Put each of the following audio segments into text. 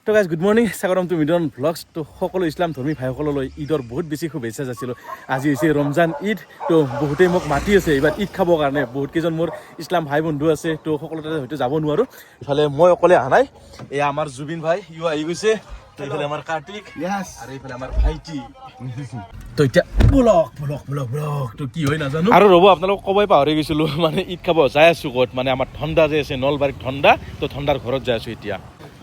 তো guys good morning, স্বাগতম two mid-on vlogs. তো সকলো ইছলাম ধৰ্মী ভাইসকললৈ ঈদৰ বহুত বেছি শুভেচ্ছা যাচিলোঁ। আজি হৈছে ৰমজান ঈদ। তো বহুতেই মোক মাতি আছে এইবাৰ ঈদ খাবৰ কাৰণে। বহুত কেইজন মোৰ ইছলাম ভাই বন্ধু আছে, তো সকলো তাতে হয়তো যাব নোৱাৰোঁ। ইফালে মই অকলে অহা নাই, এয়া আমাৰ জুবিন ভাই ইও আহি গৈছে, তো এইফালে আমাৰ কাৰ্তিক আৰু এইফালে আমাৰ ভাইটি। তো এতিয়া ব্লগ তো কি হয় নাজানো। আৰু ৰ'ব, আপোনালোকক ক'বই পাহৰি গৈছিলোঁ, মানে ঈদ খাব যাই আছোঁ ক'ত, মানে আমাৰ ঠণ্ডা যে আছে নলবাৰীত ঠণ্ডা, তো ঠণ্ডাৰ ঘৰত যাই আছোঁ এতিয়া।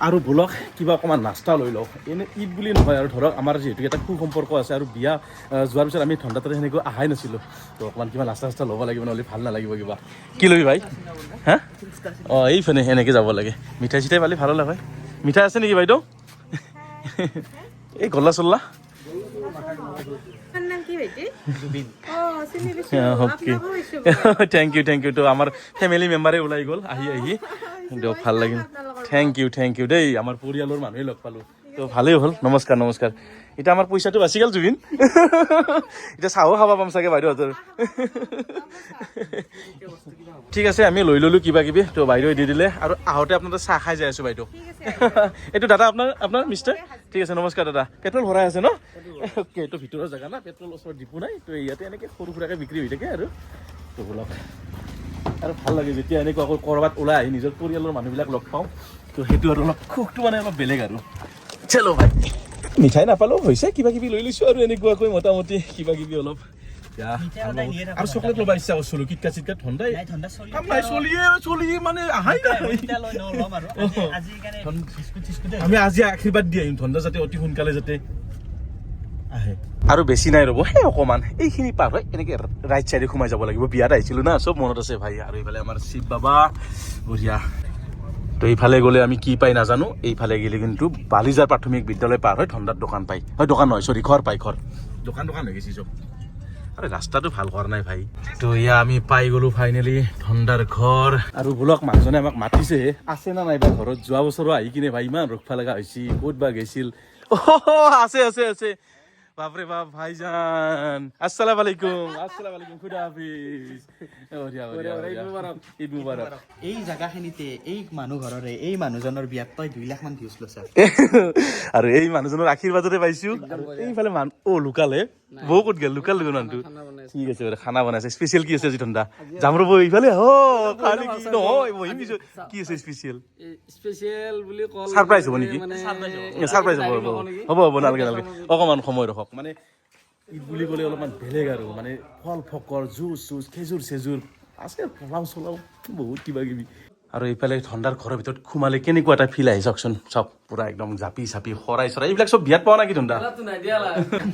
আৰু বলক কিবা অকণমান নাস্তা লৈ লওক। এনে ঈদ বুলি নহয় আৰু ধৰক আমাৰ যিহেতু এটা সুসম্পৰ্ক আছে, আৰু বিয়া যোৱাৰ পিছত আমি ঠণ্ডা তাতে সেনেকৈ অহাই নাছিলোঁ, তো অকণমান কিবা নাস্তা চাস্তা ল'ব লাগিব, নহ'লে ভাল নালাগিব কিবা। কি ল'বি ভাই? হা অঁ এইফালে সেনেকৈ যাব লাগে। মিঠাই চিঠাই পালে ভালো লাগে। মিঠাই আছে নেকি বাইদেউ? এই গল্লা চল্লা থেংক ইউ। তো আমাৰ ফেমিলি মেম্বাৰে ওলাই গ'ল আহি দিয়ক, ভাল লাগিল। থেংক ইউ দেই, আমাৰ পৰিয়ালৰ মানুহে লগ পালোঁ, তো ভালেই হ'ল। নমস্কাৰ। এতিয়া আমাৰ পইচাটো বাচি গ'ল জুবিন। এতিয়া চাহো খাব পাম চাগে বাইদেউহঁতৰ। ঠিক আছে, আমি লৈ ল'লোঁ কিবা কিবি, তো বাইদেৱে দি দিলে। আৰু আহোঁতে আপোনাৰ চাহ খাই যাই আছোঁ বাইদেউ। এইটো দাদা আপোনাৰ মিষ্টাৰ। ঠিক আছে, নমস্কাৰ দাদা। পেট্ৰল ভৰাই আছে ন? অ'কে, এইটো ভিতৰৰ জেগা না, পেট্ৰল ওচৰত ডিপু নাই, তো ইয়াতে এনেকৈ সৰু সুৰাকৈ বিক্ৰী হৈ থাকে আৰু। তো বলক, আৰু ভাল লাগে যেতিয়া এনেকুৱা আকৌ ক'ৰবাত ওলাই আহি নিজৰ পৰিয়ালৰ মানুহবিলাক লগ পাওঁ, তো সেইটো আৰু অলপ সুখটো মানে অলপ বেলেগ আৰু। চলো ভাই, মিঠাই নাপালেও হৈছে, কিবা কিবি লৈ লৈছোঁ আৰু এনেকুৱাকৈ মোটামুটি কিবা কিবি অলপ। আৰু চকলেট ল'ব ইচ্ছা কৰিছিলোঁ, কিটকাট চিটকাট ঠণ্ডাই চলিয়ে মানে আহাই নাই। আমি আজি আশীৰ্বাদ দি আহিম ঠণ্ডা যাতে অতি সোনকালে যাতে আহে। আৰু বেছি নাই ৰ'ব, সেই অকণমান এইখিনি পাৰ হয় এনেকৈ ৰাইট চাইডে সোমাই যাব লাগিব। বিয়াত আহিছিলোঁ না, চব মনত আছে ভাই। আৰু এইফালে আমাৰ শিৱ বাবা বঢ়িয়া। তো এইফালে গ'লে আমি কি পাই নাজানো, এইফালে গ'লে কিন্তু বালিজাৰ প্ৰাথমিক বিদ্যালয় পাৰ হয় ঠণ্ডাত দোকান পায়। হয় দোকান নহয়, চৰি ঘৰ পায়, ঘৰ। দোকান হৈ গৈছে চব। আৰে ৰাস্তাটো ভাল কৰা নাই ভাই। তো এয়া আমি পাই গ'লো ফাইনেলি ঠণ্ডাৰ ঘৰ। আৰু বোলক মানুহজনে আমাক মাতিছে, আছে না নাইবা ঘৰত। যোৱা বছৰো আহি কিনে ভাই ইমান ৰখবা লগা হৈছে, ক'ত বা গৈছিল। আছে বাপৰে বাপ ভাইজান, আসসালামু আলাইকুম খুদা হাফিজ। ঈদ মুবাৰক। এই জাগাখিনিতে এই মানুহ ঘৰৰে এই মানুহজনৰ বিয়াত তই 2 লাখ মান ভিউজ লৈছা। আৰু এই মানুহজনৰ আশীৰ্বাদতে পাইছো। আৰু এইফালে লুকালে বৌ ক'ত গেল? লুকাল মানুহটো। ঠিক আছে বাৰু, খানা বনাইছে। স্পেচিয়েল কি আছে আজি ঠণ্ডা? যাম ৰ'ব এইফালে। খালি কি নহয় বহিম পিছত। কি আছে স্পেচিয়েল? স্পেচিয়েল বুলি কল সাৰপ্ৰাইজ হ'ব নেকি? সাৰপ্ৰাইজ হ'ব নালাগে। অকণমান সময় ৰখক। মানে ঈদ বুলি ক'লে অলপমান বেলেগ আৰু, মানে ফল ফকৰ, জুচ খেজুৰ চেজুৰ আছে, পোলাও চলাও বহুত কিবা কিবি। আৰু এইফালে ঠণ্ডাৰ ঘৰৰ ভিতৰত সোমালে কেনেকুৱা এটা ফিল আহি চাওকচোন। চব পুৰা একদম জাপি চাপি শৰাই চৰাই এইবিলাক চব বিয়াত পোৱা নাকি ঠণ্ডা?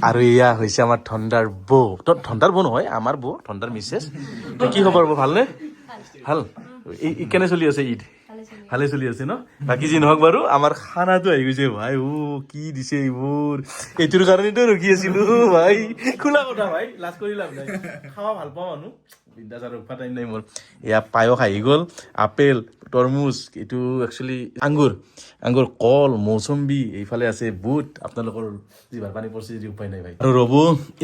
আৰু এয়া হৈছে আমাৰ ঠণ্ডাৰ বৌ। ঠণ্ডাৰ বৌ নহয়, আমাৰ বৌ, ঠণ্ডাৰ মিছেছ। কি খবৰ বৌ, ভালনে? ভাল। কেনে চলি আছে ঈদ? ভালে চলি আছে ন? বাকী যি নহওক বাৰু, আমাৰ খানাটো আহি গৈছে ভাই। কি দিছে এইবোৰ, এইটোৰ কাৰণেতো ৰখি আছিলো ভাই। খোলা কথা ভাই, লাজ কৰি লাভ নাই। খাৱা ভাল পাওঁ মানুহ, বিন্দাছ আৰু উঠা টাইম নাই মোৰ। এয়া পায়স আহি গ'ল, আপেল, তৰমুজ, এইটো একচুৱেলি আঙুৰ, কল, মৌচম্বী, এইফালে আছে বুট। আপোনালোকৰ জিভাৰ পানী পৰিছে যদি উপায় নাই ভাই। আৰু ৰ'ব,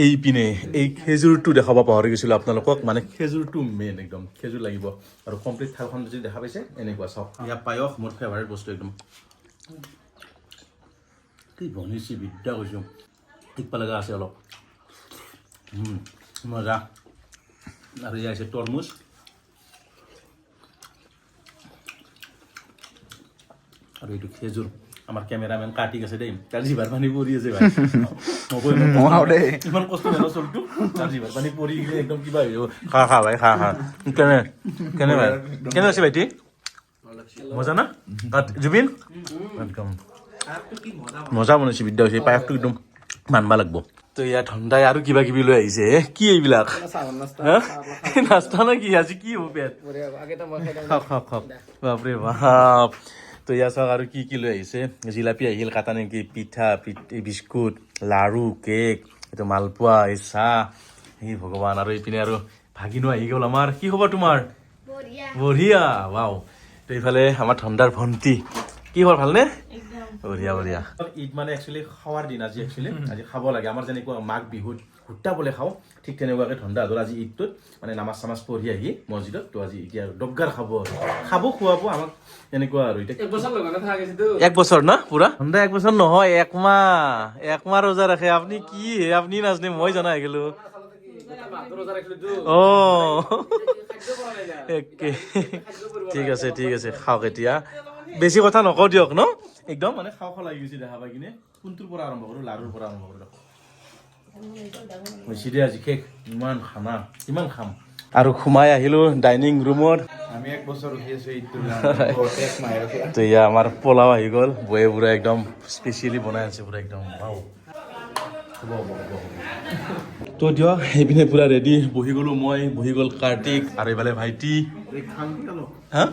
এইপিনে এই খেজুৰটো দেখাব পাহৰি গৈছিলোঁ আপোনালোকক। মানে খেজুৰটো মেইন, একদম খেজুৰ লাগিব। আৰু কমপ্লিট থালখন যদি দেখা পাইছে এনেকুৱা চাওক। ইয়াৰ পায়স মোৰ ফেভাৰিট বস্তু একদম। কি বনিছে বিদ্যা কৈছোঁ, টিকবা লগা আছে অলপ। মজা। আৰু এয়া আছে তৰমুজ। আৰু এইটো খেজুৰ। আমাৰ কেমেৰামেন কাৰ্তিক আছে দেই, তাৰ জিভাৰ পানী পৰি আছে ভাই। ইমান কষ্ট হয় ন চলটো, তাৰ জিভাৰ পানী পৰি গ'লে একদম কিবা হৈ যাব। খা ভাই, খা। কেনে ভাই, কেনে আছে ভাইটি? মজা না জুবিন? একদম মজা বনাইছে, বিদ্যা হৈছে। পায়সটো একদম মানবা লাগব। তো ইয়াত ঠণ্ডাই আৰু কিবা কিবি লৈ আহিছে। কি এইবিলাক নাস্তা নে কি? আজি কি হ'ব পেট? খাওক। বাপৰে বাপ। তো ইয়াত চাওক আৰু কি লৈ আহিছে। জিলাপি আহিল, কাটা নেকি, পিঠা, বিস্কুট, লাৰু, কেক, এইটো মালপোৱা, এই চাহ, এই ভগৱান। আৰু এইপিনে আৰু ভাগিনো আহি গ'ল আমাৰ। কি খবৰ তোমাৰ? বঢ়িয়া। ৱাও। তো এইফালে আমাৰ ঠণ্ডাৰ ভণ্টি। কি খবৰ, ভালনে? বঢ়িয়া বঢ়িয়া ঈদ মানে একচুৱেলি খাৱাৰ দিন আজি আজি খাব লাগে আমাৰ যেনেকুৱা মাঘ বিহুত ভুট্টা বলে খাওঁ ঠিক তেনেকুৱাকে ঠাণ্ডা ধৰ আজি ঈদটোত মানে নামাজ চামাজ পঢ়ি আহি মছজিদত তো আজি এতিয়া দগ্গাৰ খাব খুৱাব আমাক এনেকুৱা আৰু এতিয়া এক বছৰ না পুৰা ঠাণ্ডা এক বছৰ নহয় একমাহ ৰোজা ৰাখে আপুনি কি আপুনি নাজানে মই জনা গেলো ঠিক আছে খাওক এতিয়া বেছি কথা নকওঁ দিয়ক ন একদম মানে খাওঁ লাগি গৈছে দেখা পাই কিনে কোনটোৰ পৰা আৰম্ভ কৰোঁ লাৰুৰ পৰা আৰম্ভ কৰোঁ হৈছে দে আজি শেষ ইমান খানা কিমান খাম আৰু সোমাই আহিলো ডাইনিং ৰুমত আমি 1 বছৰ ৰখি আছো এইটো তো এয়া আমাৰ পোলাও আহি গ'ল বয়ে পুৰা একদম স্পেচিয়েলি বনাই আছে পুৰা একদম বাও তো দিয়ক সেইপিনে পুৰা ৰেডি বহি গ'লো মই বহি গ'ল কাৰ্তিক আৰু এইফালে ভাইটি হা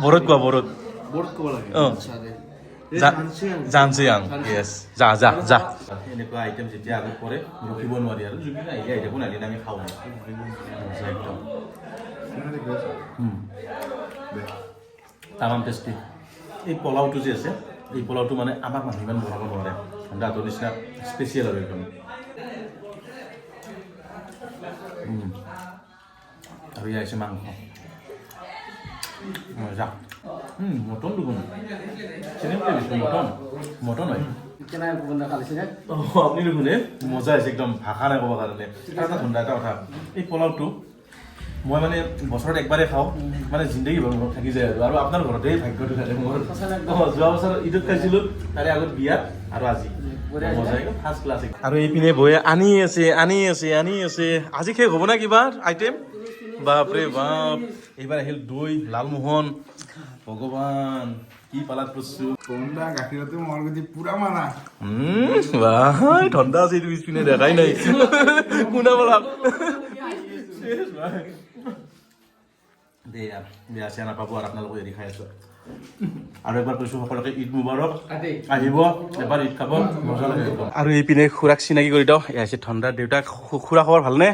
বৰত কোৱা বৰত ক'ব লাগে জানচিয়াং ইয়েছ যা এনেকুৱা আইটেম যেতিয়া আগত পৰে ৰখিব নোৱাৰি আৰু যোনদিনা আহিলে আহি থাকোঁ নাহিলে আমি খাওঁ একদম তামাম টেষ্টি এই পোলাওটো যে আছে এই পোলাওটো মানে আমাক মানুহ ইমান বনাব নোৱাৰে ঠাণ্ডাটোৰ নিচিনা স্পেচিয়েল আৰু একদম আৰু ইয়াৰ আছে মাংস মজা মটন দেখোন মটন হয় আপুনি দেখোন মজা হৈছে একদম ভাষা নাই ক'ব কাৰণে এটা ঠাণ্ডা এটা কথা এই পোলাওটো মই মানে বছৰত একবাৰেই খাওঁ মানে জিন্দগী ভৰ মনত থাকি যায় আৰু আপোনাৰ ঘৰতেই ভাগ্যটো থাকে মোৰ যোৱা বছৰ ঈদত খাইছিলোঁ তাৰে আগত বিয়াত আৰু আজি মজা একদম ফাৰ্ষ্ট ক্লাছ আৰু এইপিনে বয়ে আনি আছে আজি শেষ হ'ব না কিবা আইটেম বাপৰে বাপ এইবাৰ আহিল দৈ লালমোহন ভগৱান কি পালাত পৰছো ঠাণ্ডা গাখীৰতে মোৰ গতি পুৰা মাৰা ঠাণ্ডা আছে এইটো পিছপিনে দেখাই নাই কোনা পালা বেয়া চেয়া নাপাব আৰু আপোনালোকে হেৰি খাই আছো আৰু এবাৰ কৈছো সকলোকে ঈদ মুবাৰক আহিব এবাৰ ঈদ খাব মজা লাগে আৰু এইপিনে খুৰাক চিনাকি কৰি দিওঁ এয়া হৈছে ঠাণ্ডাৰ দেউতাক খুৰা খবৰ ভালনে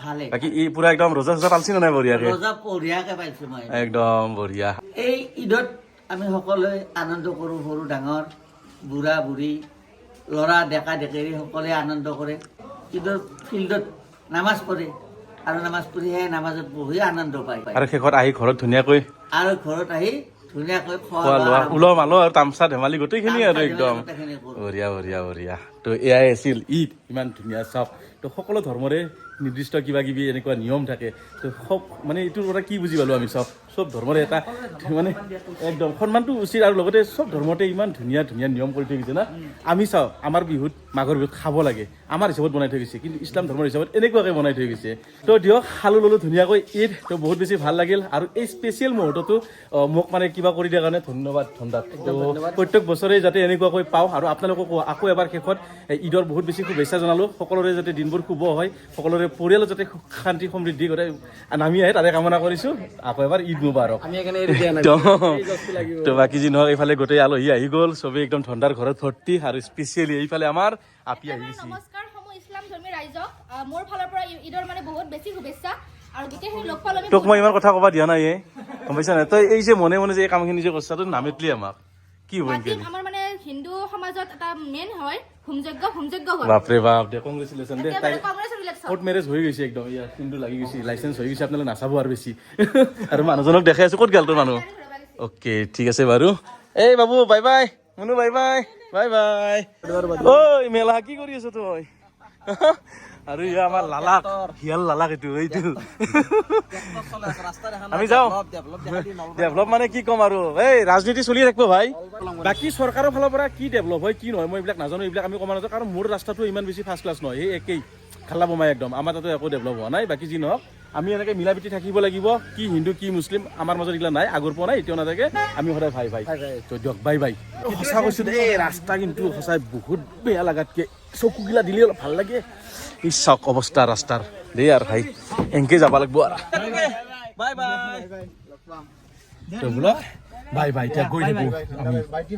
ভালে বাকী ই পুৰা একদম ৰোজা চোজা পালছি নাই বঢ়িয়াকে বঢ়িয়াকে পাইছো মই একদম বঢ়িয়া এই ঈদত আমি সকলোৱে আনন্দ কৰোঁ সৰু ডাঙৰ বুঢ়া বুঢ়ী ল'ৰা ডেকা ডেকেৰী সকলোৱে আনন্দ কৰে ঈদৰ ফিল্ডত নামাজ পঢ়ে আৰু নামাজ পঢ়িহে নামাজত বহি আনন্দ পায় আৰু শেষত আহি ঘৰত ধুনীয়াকৈ আৰু ঘৰত আহি ধুনীয়াকৈ খোৱা লোৱা ওলহ মালহ আৰু তামচা ধেমালি গোটেইখিনি আৰু একদম বঢ়িয়া তো এয়াই আছিল ঈদ ইমান ধুনীয়া চাওক তো সকলো ধৰ্মৰে নিৰ্দিষ্ট কিবা কিবি এনেকুৱা নিয়ম থাকে তো মানে এইটোৰ পৰা কি বুজি পালোঁ আমি চব ধৰ্মৰে এটা মানে একদম সন্মানটো উচিত আৰু লগতে চব ধৰ্মতে ইমান ধুনীয়া নিয়ম কৰি থৈ গৈছে না আমি চাওঁ আমাৰ বিহুত মাঘৰ বিহুত খাব লাগে আমাৰ হিচাপত বনাই থৈ গৈছে কিন্তু ইছলাম ধৰ্মৰ হিচাপত এনেকুৱাকৈ বনাই থৈ গৈছে তো দিয়ক খালো ল'লোঁ ধুনীয়াকৈ ঈদ তো বহুত বেছি ভাল লাগিল আৰু এই স্পেচিয়েল মুহূৰ্তটো মোক মানে কিবা কৰি দিয়াৰ কাৰণে ধন্যবাদ ঠাণ্ডাত তো প্ৰত্যেক বছৰে যাতে এনেকুৱাকৈ পাওঁ আৰু আপোনালোকক আকৌ এবাৰ শেষত ঈদৰ বহুত বেছি শুভেচ্ছা জনালোঁ সকলোৰে যাতে দিনবোৰ শুভ হয় সকলোৰে পৰিয়ালত যাতে শান্তি সমৃদ্ধি কৰে নামি আহে তাৰে কামনা কৰিছোঁ আকৌ এবাৰ ঈদ মুবাৰক তো বাকী যি নহওক এইফালে গোটেই আলহী আহি গ'ল চবেই একদম ঠাণ্ডাৰ ঘৰত ভৰ্তি আৰু স্পেচিয়েলি এইফালে আমাৰ আপি আহি গৈছে নমস্কাৰ সমূহ ইছলাম ধৰ্মী ৰাইজক মোৰ ফালৰ পৰা ঈদৰ মানে বহুত বেছি শুভেচ্ছা আৰু গোটেইখিনি লগ পালে তোক মই ইমান কথা ক'ব দিয়া নাই গম পাইছা নাই তই এই যে মনে যে এই কামখিনি যে কৰিছা তই নামেতলি আমাক কি হ'ব আমাৰ মানে হিন্দু সমাজত এটা মেইন হয় হোমযজ্ঞ হয় বাপৰে বাপ দে কংগ্ৰেচুলেশ্যন দে কোৰ্ট মেৰেজ হৈ গৈছে একদম ইয়াৰ কিন্তু লাগি গৈছে লাইচেঞ্চ হৈ গৈছে আপোনালোকে নাচাব আৰু বেছি আৰু মানুহজনক দেখাই আছো ক'ত গ'ল তোৰ মানুহ অ'কে ঠিক আছে বাৰু এই বাবু বাই বাই মুনু বাই ঐ মেলা কি কৰি আছ তই আৰু ইয়া আমাৰ লালাক হিয়াল লালাক এইটো আমি যাওঁ ডেভেলপ মানে কি ক'ম আৰু এই ৰাজনীতি চলি থাকিব ভাই বাকী চৰকাৰৰ ফালৰ পৰা কি ডেভেলপ হয় কি নহয় মই এইবিলাক নাজানো এইবিলাক আমি ক'ব নাজানো কাৰণ মোৰ ৰাস্তাটো ইমান বেছি ফাৰ্ষ্ট ক্লাছ নহয় এই একেই খালা বোমাই একদম আমাৰ তাতো একো ডেভেলপ হোৱা নাই বাকী যি নহওক আমি এনেকৈ মিলা প্ৰীতি থাকিব লাগিব কি হিন্দু কি মুছলিম আমাৰ মাজত এইগিলা নাই আগৰ পৰা নাই এতিয়াও নাথাকে আমি সদায় ভাই তো দিয়ক বাই সঁচা কৈছোঁ দেই এই ৰাস্তা কিন্তু সঁচাই বহুত বেয়া লাগাতকৈ চকুগিলা দিলে অলপ ভাল লাগে এই চাওক অৱস্থা ৰাস্তাৰ দেই আৰু ভাই এনেকৈ যাব লাগিব আৰু বাই এতিয়া গৈ থাকোঁ আমি